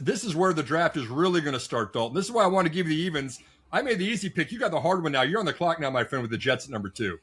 This is where the draft is really going to start, Dalton. This is why I want to give you the evens. I made the easy pick. You got the hard one now. You're on the clock now, my friend, with the Jets at number 2.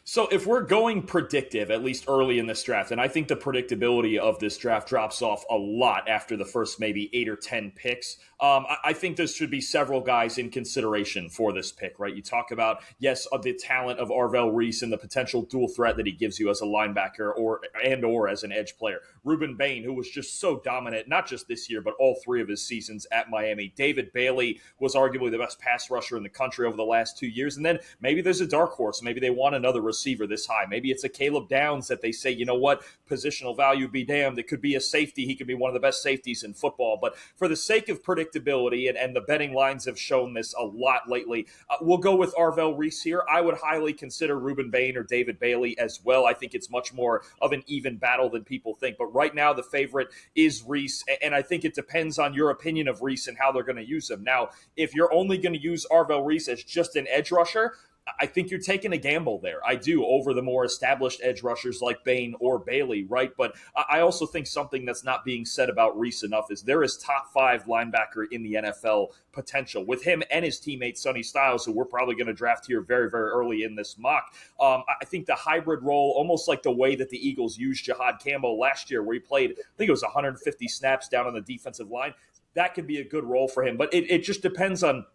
So if we're going predictive, at least early in this draft, and I think the predictability of this draft drops off a lot after the first maybe 8 or 10 picks, I think there should be several guys in consideration for this pick, right? You talk about, yes, the talent of Arvell Reese and the potential dual threat that he gives you as a linebacker or as an edge player. Ruben Bain, who was just so dominant, not just this year, but all 3 of his seasons at Miami. David Bailey was arguably the best pass rusher in the country over the last 2 years. And then maybe there's a dark horse. Maybe they want another receiver this high. Maybe it's a Caleb Downs that they say, you know what, positional value be damned. It could be a safety. He could be one of the best safeties in football. But for the sake of predictability, and the betting lines have shown this a lot lately, we'll go with Arvell Reese here. I would highly consider Ruben Bain or David Bailey as well. I think it's much more of an even battle than people think. But right now, the favorite is Reese. And I think it depends on your opinion of Reese and how they're going to use him. Now, if you're only going to use Arvell Reese as just an edge rusher, I think you're taking a gamble there. I do, over the more established edge rushers like Bain or Bailey, right? But I also think something that's not being said about Reese enough is there is top 5 linebacker in the NFL potential with him and his teammate Sonny Styles, who we're probably going to draft here very, very early in this mock. I think the hybrid role, almost like the way that the Eagles used Jihad Campbell last year, where he played, I think it was 150 snaps down on the defensive line, that could be a good role for him. But it just depends on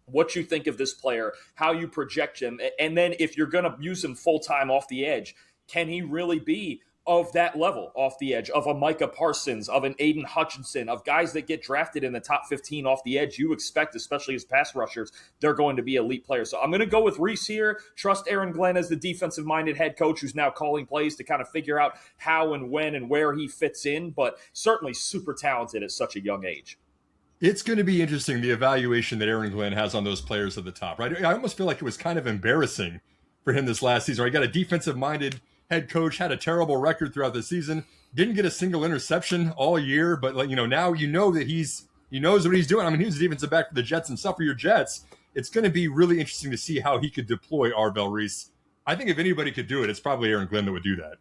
what you think of this player, how you project him, and then if you're going to use him full-time off the edge, can he really be of that level off the edge, of a Micah Parsons, of an Aiden Hutchinson, of guys that get drafted in the top 15 off the edge? You expect, especially as pass rushers, they're going to be elite players. So I'm going to go with Reese here, trust Aaron Glenn as the defensive-minded head coach who's now calling plays to kind of figure out how and when and where he fits in, but certainly super talented at such a young age. It's going to be interesting, the evaluation that Aaron Glenn has on those players at the top, right? I almost feel like it was kind of embarrassing for him this last season. He got a defensive-minded head coach, had a terrible record throughout the season, didn't get a single interception all year, but now you know that he knows what he's doing. I mean, he was a defensive back for the Jets and stuff for your Jets. It's going to be really interesting to see how he could deploy Arvell Reese. I think if anybody could do it, it's probably Aaron Glenn that would do that.